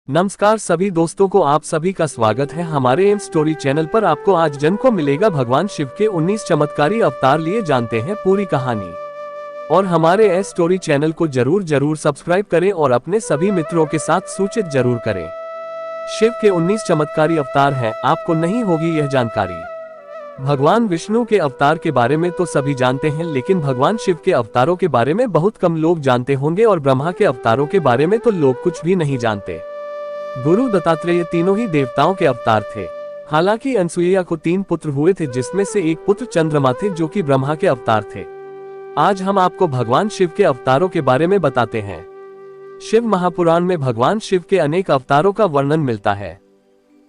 नमस्कार सभी दोस्तों को, आप सभी का स्वागत है हमारे एम स्टोरी चैनल पर। आपको आज जन को मिलेगा भगवान शिव के 19 चमत्कारी अवतार, लिए जानते हैं पूरी कहानी। और हमारे एम स्टोरी चैनल को जरूर सब्सक्राइब करें और अपने सभी मित्रों के साथ सूचित जरूर करें। शिव के 19 चमत्कारी अवतार हैं, आपको नहीं होगी यह जानकारी। भगवान विष्णु के अवतार के बारे में तो सभी जानते हैं, लेकिन भगवान शिव के अवतारों के बारे में बहुत कम लोग जानते होंगे। और ब्रह्मा के अवतारों के बारे में तो लोग कुछ भी नहीं जानते। गुरु दत्तात्रेय तीनों ही देवताओं के अवतार थे। हालांकि अनसुईया को 3 पुत्र हुए थे, जिसमें से एक पुत्र चंद्रमा थे जो कि ब्रह्मा के अवतार थे। आज हम आपको भगवान शिव के अवतारों के बारे में बताते हैं। शिव महापुराण में भगवान शिव के अनेक अवतारों का वर्णन मिलता है।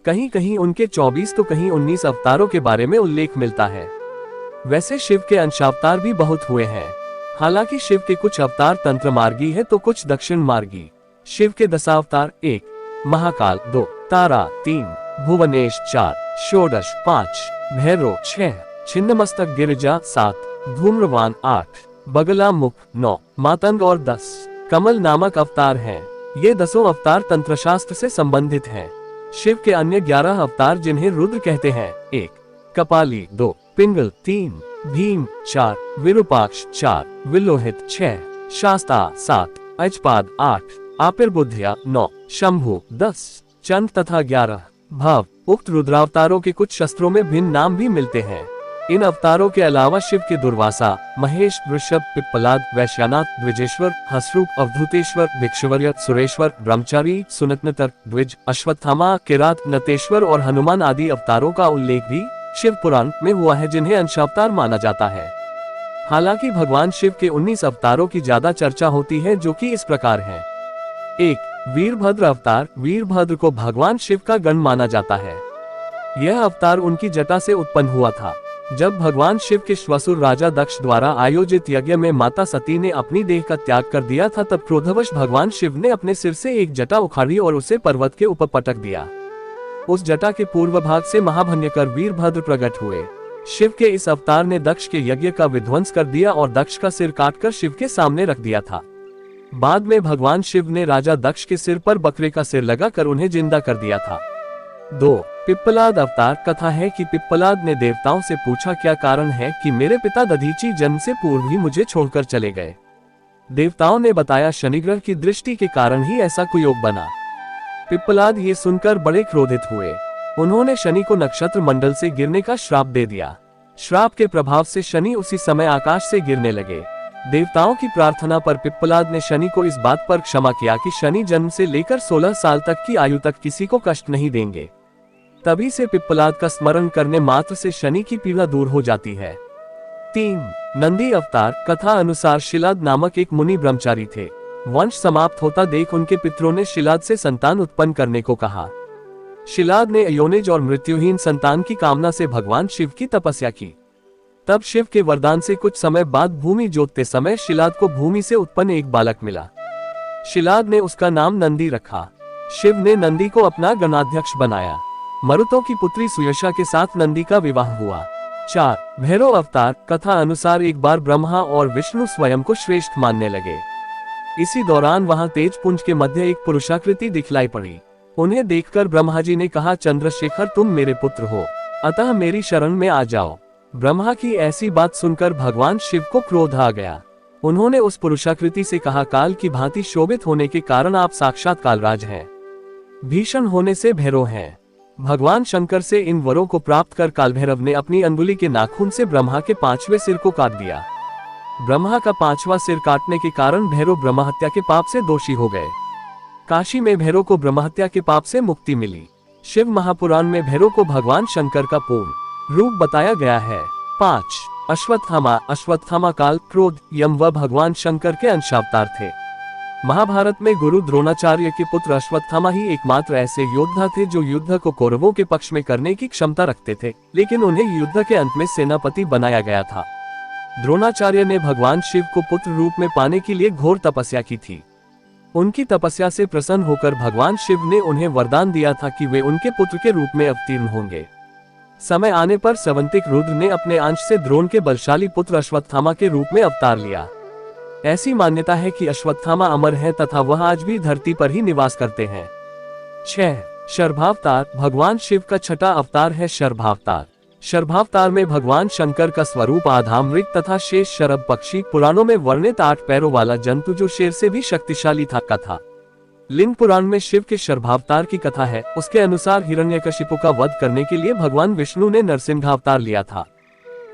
कहीं कहीं उनके 24 तो कहीं 19 अवतारों के बारे में उल्लेख मिलता है। वैसे शिव के अंशावतार भी बहुत हुए हैं। हालांकि शिव के कुछ अवतार तंत्र मार्गी है तो कुछ दक्षिण मार्गी। शिव के दशावतार: 1 महाकाल, 2 तारा, 3 भुवनेश, 4 षोडश, 5 भैरव, 6 छिन्नमस्तक गिरिजा, 7 धूम्रवान, 8 बगला मुख, 9 मातंग और 10 कमल नामक अवतार हैं। ये 10 अवतार तंत्रशास्त्र से संबंधित हैं। शिव के अन्य 11 अवतार जिन्हें रुद्र कहते हैं: 1 कपाली, 2 पिंगल, 3 भीम, 4 विरूपाक्ष, 4 विलोहित, 6 शास्ता, 7 अजपाद, 8 आपिर्बुद्धिया, 9 शंभु, 10 चंद तथा 11 भाव। उक्त रुद्रावतारों के कुछ शस्त्रों में भिन्न नाम भी मिलते हैं। इन अवतारों के अलावा शिव के दुर्वासा, महेश, वृषभ, पिप्पलाद, वैश्यानाथ, द्विजेश्वर, हसरूप, अवधूतेश्वर, भिक्षुवर्य, सुरेश्वर, ब्रह्मचारी, सुनतनतर, द्विज, अश्वत्थामा, किरात, नतेश्वर और हनुमान आदि अवतारों का उल्लेख भी शिव पुराण में हुआ है, जिन्हें अंशावतार माना जाता है। हालांकि भगवान शिव के 19 अवतारों की ज्यादा चर्चा होती है, जो कि इस प्रकार है। 1 वीरभद्र अवतार। वीरभद्र को भगवान शिव का गण माना जाता है। यह अवतार उनकी जटा से उत्पन्न हुआ था। जब भगवान शिव के श्वसुर राजा दक्ष द्वारा आयोजित यज्ञ में माता सती ने अपनी देह का त्याग कर दिया था, तब क्रोधवश भगवान शिव ने अपने सिर से एक जटा उखाड़ी और उसे पर्वत के ऊपर पटक दिया। उस जटा के पूर्व भाग से महाभयंकर वीरभद्र प्रकट हुए। शिव के इस अवतार ने दक्ष के यज्ञ का विध्वंस कर दिया और दक्ष का सिर काटकर शिव के सामने रख दिया था। बाद में भगवान शिव ने राजा दक्ष के सिर पर बकरे का सिर लगाकर उन्हें जिंदा कर दिया था। 2 पिप्पलाद अवतार। कथा है कि पिप्पलाद ने देवताओं से पूछा, क्या कारण है कि मेरे पिता दधीची जन्म से पूर्व ही मुझे छोड़कर चले गए। देवताओं ने बताया, शनिग्रह की दृष्टि के कारण ही ऐसा कुयोग बना। पिप्पलाद ये सुनकर बड़े क्रोधित हुए। उन्होंने शनि को नक्षत्र मंडल से गिरने का श्राप दे दिया। श्राप के प्रभाव से शनि उसी समय आकाश से गिरने लगे। देवताओं की प्रार्थना पर पिप्पलाद ने शनि को इस बात पर क्षमा किया कि शनि जन्म से लेकर 16 साल तक की आयु तक किसी को कष्ट नहीं देंगे। तभी से पिप्पलाद का स्मरण करने मात्र से शनि की पीड़ा दूर हो जाती है। 3 नंदी अवतार। कथा अनुसार शिलाद नामक एक मुनि ब्रह्मचारी थे। वंश समाप्त होता देख उनके पितरों ने शिलाद से संतान उत्पन्न करने को कहा। शिलाद ने अयोनिज और मृत्युहीन संतान की कामना से भगवान शिव की तपस्या की। तब शिव के वरदान से कुछ समय बाद भूमि जोतते समय शिलाद को भूमि से उत्पन्न एक बालक मिला। शिलाद ने उसका नाम नंदी रखा। शिव ने नंदी को अपना गणाध्यक्ष बनाया। मरुतों की पुत्री सुयशा के साथ नंदी का विवाह हुआ। 4 भैरव अवतार। कथा अनुसार एक बार ब्रह्मा और विष्णु स्वयं को श्रेष्ठ मानने लगे। इसी दौरान वहां तेजपुंज के मध्य एक पुरुषाकृति दिखलाई पड़ी। उन्हें देखकर ब्रह्मा जी ने कहा, चंद्रशेखर तुम मेरे पुत्र हो, अतः मेरी शरण में आ जाओ। ब्रह्मा की ऐसी बात सुनकर भगवान शिव को क्रोध आ गया। उन्होंने उस पुरुषाकृति से कहा, काल की भांति शोभित होने के कारण आप साक्षात कालराज हैं, भीषण होने से भैरव हैं। भगवान शंकर से इन वरों को प्राप्त कर कालभैरव ने अपनी अंगुली के नाखून से ब्रह्मा के 5वें सिर को काट दिया। ब्रह्मा का 5वां सिर काटने के कारण भैरव ब्रह्महत्या के पाप से दोषी हो गए। काशी में भैरव को ब्रह्महत्या के पाप से मुक्ति मिली। शिव महापुराण में भैरव को भगवान शंकर का पूर्ण रूप बताया गया है। 5 अश्वत्थामा। अश्वत्थामा काल, क्रोध, यम व भगवान शंकर के अंशावतार थे। महाभारत में गुरु द्रोणाचार्य के पुत्र अश्वत्थामा ही एकमात्र ऐसे योद्धा थे जो युद्ध को कौरवों के पक्ष में करने की क्षमता रखते थे, लेकिन उन्हें युद्ध के अंत में सेनापति बनाया गया था। द्रोणाचार्य ने भगवान शिव को पुत्र रूप में पाने के लिए घोर तपस्या की थी। उनकी तपस्या से प्रसन्न होकर भगवान शिव ने उन्हें वरदान दिया था कि वे उनके पुत्र के रूप में अवतीर्ण होंगे। समय आने पर सवंतिक रुद्र ने अपने अंश से द्रोण के बलशाली पुत्र अश्वत्थामा के रूप में अवतार लिया। ऐसी मान्यता है कि अश्वत्थामा अमर है तथा वह आज भी धरती पर ही निवास करते हैं। 6. शर्भावतार भगवान शिव का छठा अवतार है शर्भावतार। शर्भावतार में भगवान शंकर का स्वरूप आधामृग तथा शेष शरभ पक्षी पुराणों में वर्णित 8 पैरों वाला जंतु जो शेर से भी शक्तिशाली था। लिंग पुराण में शिव के शर्भावतार की कथा है। उसके अनुसार हिरण्यकशिपु का वध करने के लिए भगवान विष्णु ने नरसिंहावतार लिया था।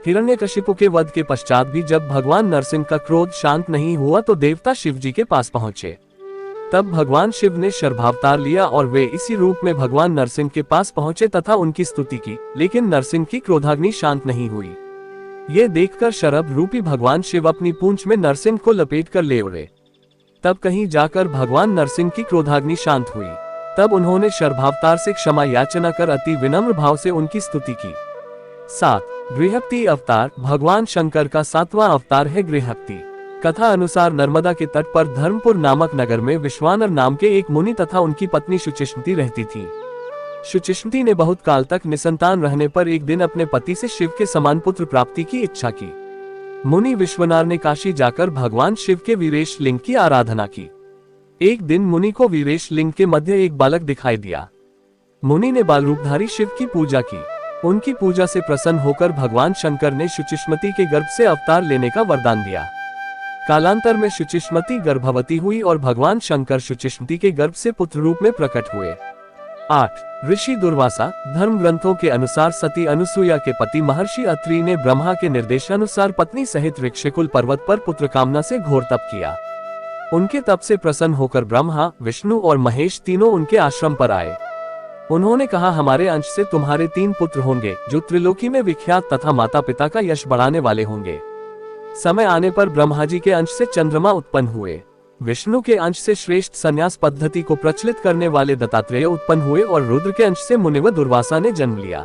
हिरण्यकशिपु के वध के पश्चात भी जब भगवान नरसिंह का क्रोध शांत नहीं हुआ तो देवता शिव जी के पास पहुंचे। तब भगवान शिव ने शर्भावतार लिया और वे इसी रूप में भगवान नरसिंह के पास पहुंचे तथा उनकी स्तुति की, लेकिन नरसिंह की क्रोधाग्नि शांत नहीं हुई। ये देखकर शरभ रूपी भगवान शिव अपनी पूंछ में नरसिंह को लपेट कर ले उड़े। तब कहीं जाकर भगवान नरसिंह की क्रोधाग्नि शांत हुई। तब उन्होंने शर्भावतार से क्षमा याचना कर अति विनम्र भाव से उनकी स्तुति की। 7. गृहपति अवतार भगवान शंकर का 7वां अवतार है गृहपति। कथा अनुसार नर्मदा के तट पर धर्मपुर नामक नगर में विश्वानर नाम के एक मुनि तथा उनकी पत्नी शुचिष्मति रहती थी। शुचिष्मति ने बहुत काल तक निसंतान रहने पर एक दिन अपने पति से शिव के समान पुत्र प्राप्ति की इच्छा की। मुनि विश्वनार ने काशी जाकर भगवान शिव के वीरेश लिंग की आराधना की। एक दिन मुनि को वीरेश लिंग के मध्य एक बालक दिखाई दिया। मुनि ने बाल रूपधारी शिव की पूजा की। उनकी पूजा से प्रसन्न होकर भगवान शंकर ने शुचिष्मति के गर्भ से अवतार लेने का वरदान दिया। कालांतर में शुचिष्मति गर्भवती हुई और भगवान शंकर शुचिष्मति के गर्भ से पुत्र रूप में प्रकट हुए। 8. ऋषि दुर्वासा धर्म ग्रंथों के अनुसार सती अनुसुईया के पति महर्षि अत्रि ने ब्रह्मा के निर्देशानुसार पत्नी सहित ऋक्षकुल पर्वत पर पुत्र कामना से घोर तप किया। उनके तप से प्रसन्न होकर ब्रह्मा, विष्णु और महेश तीनों उनके आश्रम पर आए। उन्होंने कहा, हमारे अंश से तुम्हारे 3 पुत्र होंगे जो त्रिलोकी में विख्यात तथा माता पिता का यश बढ़ाने वाले होंगे। समय आने पर ब्रह्मा जी के अंश से चंद्रमा उत्पन्न हुए। विष्णु के अंश से श्रेष्ठ संन्यास पद्धति को प्रचलित करने वाले दत्तात्रेय उत्पन्न हुए और रुद्र के अंश से मुनिवर दुर्वासा ने जन्म लिया।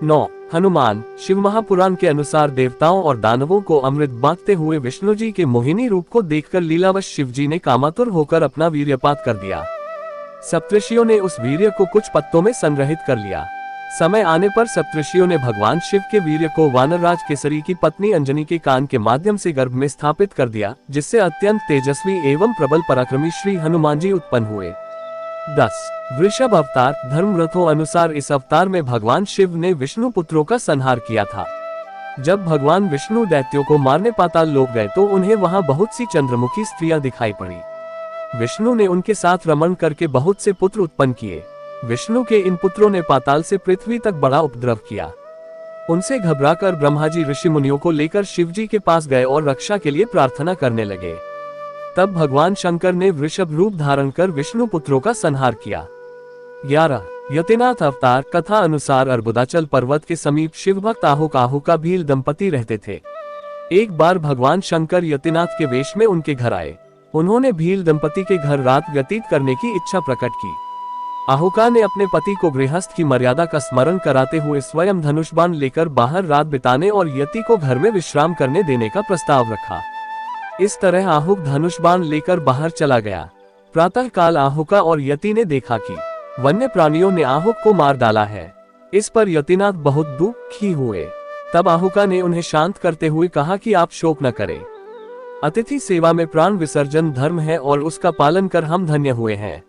9. हनुमान शिव महापुराण के अनुसार देवताओं और दानवों को अमृत बांटते हुए विष्णु जी के मोहिनी रूप को देखकर लीलावश शिव जी ने कामातुर होकर अपना वीर्यपात कर दिया। सप्तऋषियों ने उस वीर्य को कुछ पत्तों में संग्रहित कर लिया। समय आने पर सप्तऋषियों ने भगवान शिव के वीर्य को वानरराज केसरी की पत्नी अंजनी के कान के माध्यम से गर्भ में स्थापित कर दिया, जिससे अत्यंत तेजस्वी एवं प्रबल पराक्रमी श्री हनुमान जी उत्पन्न हुए। 10. वृषभ अवतार धर्म ग्रंथों अनुसार इस अवतार में भगवान शिव ने विष्णु पुत्रों का संहार किया था। जब भगवान विष्णु दैत्यों को मारने पाताल लोक गए तो उन्हें वहां बहुत सी चंद्रमुखी स्त्रियां दिखाई पड़ी। विष्णु ने उनके साथ रमण करके बहुत से पुत्र उत्पन्न किए। विष्णु के इन पुत्रों ने पाताल से पृथ्वी तक बड़ा उपद्रव किया। उनसे घबराकर ब्रह्मा जी ऋषि मुनियों को लेकर शिव जी के पास गए और रक्षा के लिए प्रार्थना करने लगे। तब भगवान शंकर ने वृषभ रूप धारण कर विष्णु पुत्रों का संहार किया। 11. यतिनाथ अवतार कथा अनुसार अर्बुदाचल पर्वत के समीप शिव भक्त आहुका भील दंपति रहते थे। एक बार भगवान शंकर यतिनाथ के वेश में उनके घर आए। उन्होंने भील दंपति के घर रात व्यतीत करने की इच्छा प्रकट की। आहुका ने अपने पति को गृहस्थ की मर्यादा का स्मरण कराते हुए स्वयं धनुष बाण लेकर बाहर रात बिताने और यति को घर में विश्राम करने देने का प्रस्ताव रखा। इस तरह आहुक धनुष बाण लेकर बाहर चला गया। प्रातः काल आहुका और यति ने देखा कि वन्य प्राणियों ने आहुक को मार डाला है। इस पर यतिनाथ बहुत दुखी हुए। तब आहुका ने उन्हें शांत करते हुए कहा कि आप शोक न करें। अतिथि सेवा में प्राण विसर्जन धर्म है और उसका पालन कर हम धन्य हुए हैं।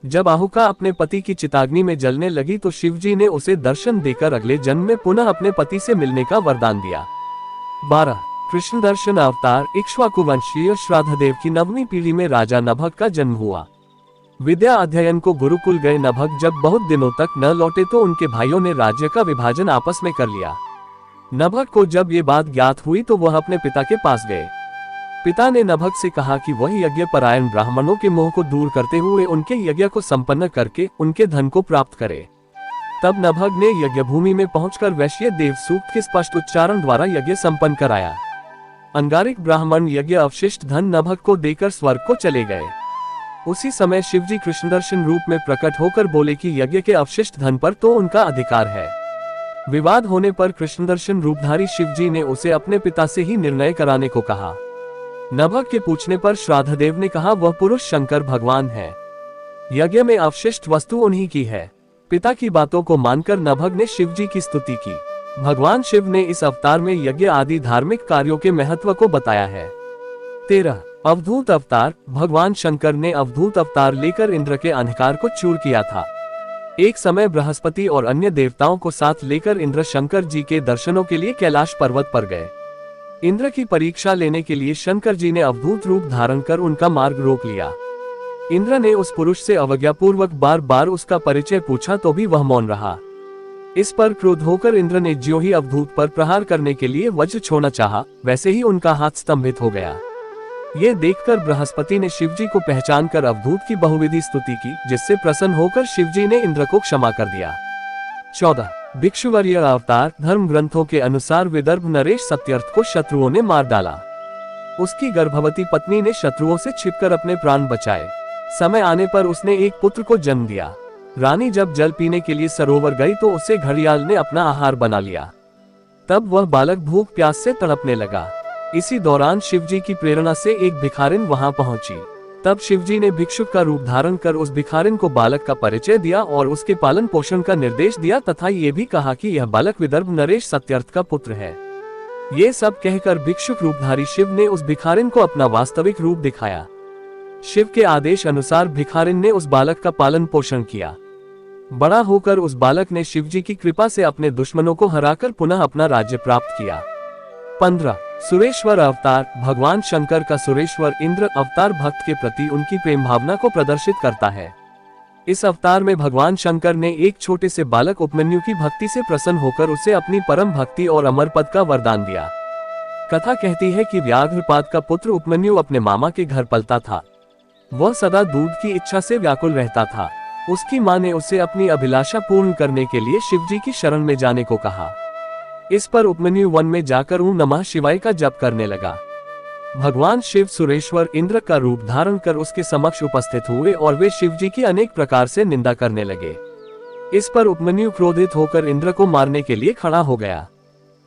जब आहुका अपने पति की चिताग्नि में जलने लगी तो शिवजी ने उसे दर्शन देकर अगले जन्म में पुनः अपने पति से मिलने का वरदान दिया। 12. कृष्ण दर्शन अवतार इक्ष्वाकु वंशीय श्राद्धदेव की 9वीं पीढ़ी में राजा नभग का जन्म हुआ। विद्या अध्ययन को गुरुकुल गए नभग जब बहुत दिनों तक न लौटे तो उनके भाइयों ने राज्य का विभाजन आपस में कर लिया। नभग को जब ये बात ज्ञात हुई तो वह अपने पिता के पास गए। पिता ने नभग से कहा कि वह यज्ञ परायण ब्राह्मणों के मोह को दूर करते हुए उनके यज्ञ को संपन्न करके उनके धन को प्राप्त करे। तब नभग ने यज्ञ भूमि में पहुंचकर वैश्य देव सूक्त के स्पष्ट उच्चारण द्वारा यज्ञ संपन्न कराया। अंगारिक ब्राह्मण यज्ञ अवशिष्ट धन नभग को देकर स्वर्ग को चले गए। उसी समय शिवजी कृष्णदर्शन रूप में प्रकट होकर बोले कि यज्ञ के अवशिष्ट धन पर तो उनका अधिकार है। विवाद होने पर कृष्णदर्शन रूपधारी शिवजी ने उसे अपने पिता से ही निर्णय कराने को कहा। नभग के पूछने पर श्राद्धदेव ने कहा वह पुरुष शंकर भगवान है। यज्ञ में अवशिष्ट वस्तु उन्हीं की है। पिता की बातों को मानकर नभग ने शिवजी की स्तुति की। भगवान शिव ने इस अवतार में यज्ञ आदि धार्मिक कार्यों के महत्व को बताया है। 13. अवधूत अवतार। भगवान शंकर ने अवधूत अवतार लेकर इंद्र के अंधकार को चूर किया था। एक समय बृहस्पति और अन्य देवताओं को साथ लेकर इंद्र शंकर जी के दर्शनों के लिए कैलाश पर्वत पर गए। इंद्र की परीक्षा लेने के लिए शंकर जी ने अवधूत रूप धारण कर उनका मार्ग रोक लिया। इंद्र ने उस पुरुष से अवज्ञापूर्वक बार बार उसका परिचय पूछा तो भी वह मौन रहा। इस पर क्रोध होकर इंद्र ने ज्यों ही अवधूत पर प्रहार करने के लिए वज्र छोड़ना चाहा, वैसे ही उनका हाथ स्तंभित हो गया। ये देखकर बृहस्पति ने शिवजी को पहचान कर अवधूत की बहुविधि स्तुति की, जिससे प्रसन्न होकर शिवजी ने इंद्र को क्षमा कर दिया। 14 भिक्षुवर्य अवतार। धर्म ग्रंथों के अनुसार विदर्भ नरेश सत्यर्थ को शत्रुओं ने मार डाला। उसकी गर्भवती पत्नी ने शत्रुओं से छिपकर अपने प्राण बचाए। समय आने पर उसने एक पुत्र को जन्म दिया। रानी जब जल पीने के लिए सरोवर गई तो उसे घड़ियाल ने अपना आहार बना लिया। तब वह बालक भूख प्यास से तड़पने लगा। इसी दौरान शिवजी की प्रेरणा से एक भिखारिन वहां पहुंची। तब शिवजी ने भिक्षुक का रूप धारण कर उस भिखारिन को बालक का परिचय दिया और उसके पालन पोषण का निर्देश दिया तथा ये भी कहा कि यह बालक विदर्भ नरेश सत्यर्थ का पुत्र है। ये सब कहकर भिक्षुक रूपधारी शिव ने उस भिखारिन को अपना वास्तविक रूप दिखाया। शिव के आदेश अनुसार भिखारिन ने उस बालक का पालन पोषण किया। बड़ा होकर उस बालक ने शिवजी की कृपा से अपने दुश्मनों को हराकर पुनः अपना राज्य प्राप्त किया। 15 सुरेश्वर अवतार। भगवान शंकर का सुरेश्वर इंद्र अवतार भक्त के प्रति उनकी प्रेम भावना को प्रदर्शित करता है। इस अवतार में भगवान शंकर ने एक छोटे से बालक उपमन्यु की भक्ति से प्रसन्न होकर उसे अपनी परम भक्ति और अमर पद का वरदान दिया। कथा कहती है कि व्याघ्रपाद का पुत्र उपमन्यु अपने मामा के घर पलता था। वह सदा दूध की इच्छा से व्याकुल रहता था। उसकी मां ने उसे अपनी अभिलाषा पूर्ण करने के लिए शिवजी की शरण में जाने को कहा। इस पर उपमन्यु वन में जाकर ओम नमः शिवाय का जप करने लगा। भगवान शिव सुरेश्वर इंद्र का रूप धारण कर उसके समक्ष उपस्थित हुए और वे शिवजी की अनेक प्रकार से निंदा करने लगे। इस पर उपमन्यु क्रोधित होकर इंद्र को मारने के लिए खड़ा हो गया।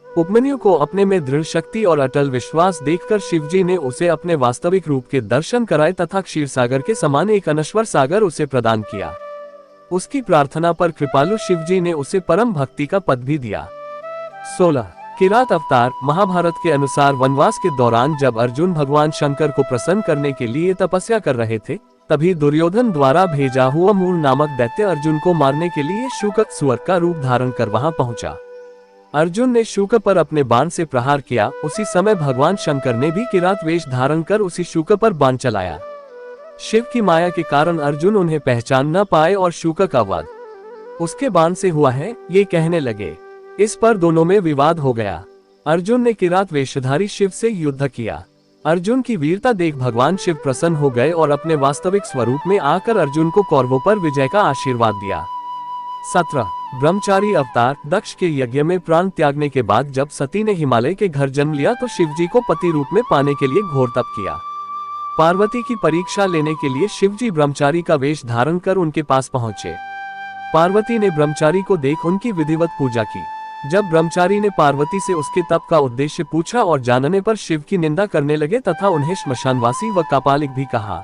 उपमन्यु को अपने में दृढ़ शक्ति और अटल विश्वास देखकर शिवजी ने उसे अपने वास्तविक रूप के दर्शन कराए तथा क्षीरसागर के समान एक अनश्वर सागर उसे प्रदान किया। उसकी प्रार्थना पर कृपालु शिवजी ने उसे परम भक्ति का पद भी दिया। 16 किरात अवतार। महाभारत के अनुसार वनवास के दौरान जब अर्जुन भगवान शंकर को प्रसन्न करने के लिए तपस्या कर रहे थे, तभी दुर्योधन द्वारा भेजा हुआ मूल नामक दैत्य अर्जुन को मारने के लिए शूकक सुअर का रूप धारण कर वहां पहुंचा। अर्जुन ने शूक पर अपने बाण से प्रहार किया। उसी समय भगवान शंकर ने भी किरात वेश धारण कर उसी शूक पर बाण चलाया। शिव की माया के कारण अर्जुन उन्हें पहचान न पाए और शूक का वध उसके बाण से हुआ है, ये कहने लगे। इस पर दोनों में विवाद हो गया। अर्जुन ने किरात वेशधारी शिव से युद्ध किया। अर्जुन की वीरता देख भगवान शिव प्रसन्न हो गए और अपने वास्तविक स्वरूप में आकर अर्जुन को कौरवों पर विजय का आशीर्वाद दिया। 17 ब्रह्मचारी अवतार। दक्ष के यज्ञ में प्राण त्यागने के बाद जब सती ने हिमालय के घर जन्म लिया तो शिवजी को पति रूप में पाने के लिए घोर तप किया। पार्वती की परीक्षा लेने के लिए शिवजी ब्रह्मचारी का वेश धारण कर उनके पास पहुंचे। पार्वती ने ब्रह्मचारी को देख उनकी विधिवत पूजा की। जब ब्रह्मचारी ने पार्वती से उसके तप का उद्देश्य पूछा और जानने पर शिव की निंदा करने लगे तथा उन्हें श्मशानवासी व कापालिक भी कहा।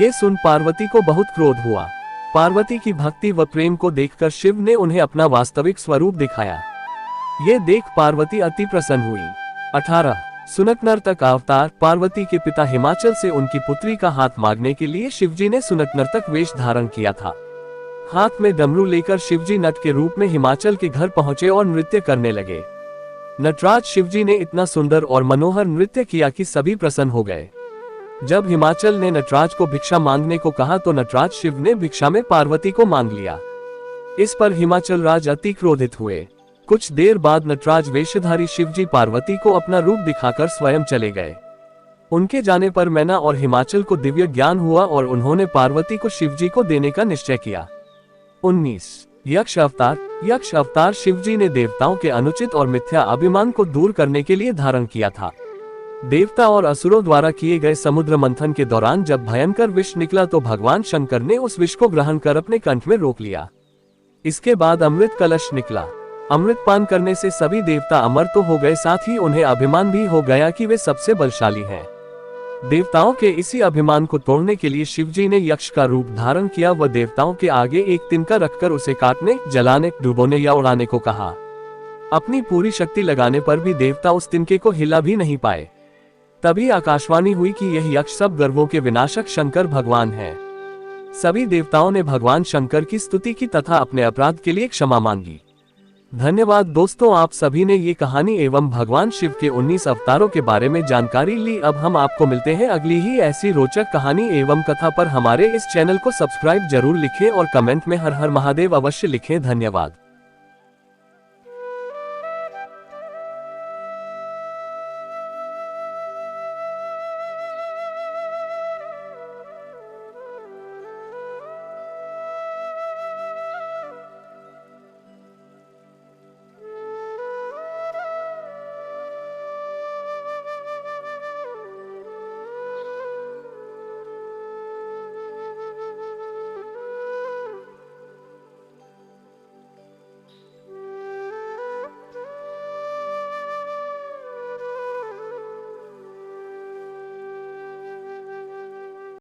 ये सुन पार्वती को बहुत क्रोध हुआ। पार्वती की भक्ति व प्रेम को देखकर शिव ने उन्हें अपना वास्तविक स्वरूप दिखाया। ये देख पार्वती अति प्रसन्न हुई। 18 सुनक नर्तक अवतार। पार्वती के पिता हिमाचल से उनकी पुत्री का हाथ मांगने के लिए शिवजी ने सुनक नर्तक वेश धारण किया था। हाथ में डमरू लेकर शिवजी नट के रूप में हिमाचल के घर पहुंचे और नृत्य करने लगे। नटराज शिवजी ने इतना सुंदर और मनोहर नृत्य किया कि सभी प्रसन्न हो गए। जब हिमाचल ने नटराज को भिक्षा मांगने को कहा तो नटराज शिव ने भिक्षा में पार्वती को मांग लिया। इस पर हिमाचल राज अति क्रोधित हुए। कुछ देर बाद नटराज वेशधारी शिवजी पार्वती को अपना रूप दिखाकर स्वयं चले गए। उनके जाने पर मैना और हिमाचल को दिव्य ज्ञान हुआ और उन्होंने पार्वती को शिवजी को देने का निश्चय किया। 19 यक्ष अवतार। यक्ष अवतार शिवजी ने देवताओं के अनुचित और मिथ्या अभिमान को दूर करने के लिए धारण किया था। देवता और असुरों द्वारा किए गए समुद्र मंथन के दौरान जब भयंकर विष निकला तो भगवान शंकर ने उस विष को ग्रहण कर अपने कंठ में रोक लिया। इसके बाद अमृत कलश निकला। अमृत पान करने से सभी देवता अमर तो हो गए, साथ ही उन्हें अभिमान भी हो गया कि वे सबसे बलशाली हैं। देवताओं के इसी अभिमान को तोड़ने के लिए शिवजी ने यक्ष का रूप धारण किया व देवताओं के आगे एक तिनका रखकर उसे काटने, जलाने, डुबोने या उड़ाने को कहा। अपनी पूरी शक्ति लगाने पर भी देवता उस तिनके को हिला भी नहीं पाए। तभी आकाशवाणी हुई कि यह यक्ष सब गर्वों के विनाशक शंकर भगवान हैं। सभी देवताओं ने भगवान शंकर की स्तुति की तथा अपने अपराध के लिए क्षमा मांगी। धन्यवाद दोस्तों, आप सभी ने ये कहानी एवं भगवान शिव के 19 अवतारों के बारे में जानकारी ली। अब हम आपको मिलते हैं अगली ही ऐसी रोचक कहानी एवं कथा पर। हमारे इस चैनल को सब्सक्राइब जरूर लिखें और कमेंट में हर हर महादेव अवश्य लिखें। धन्यवाद।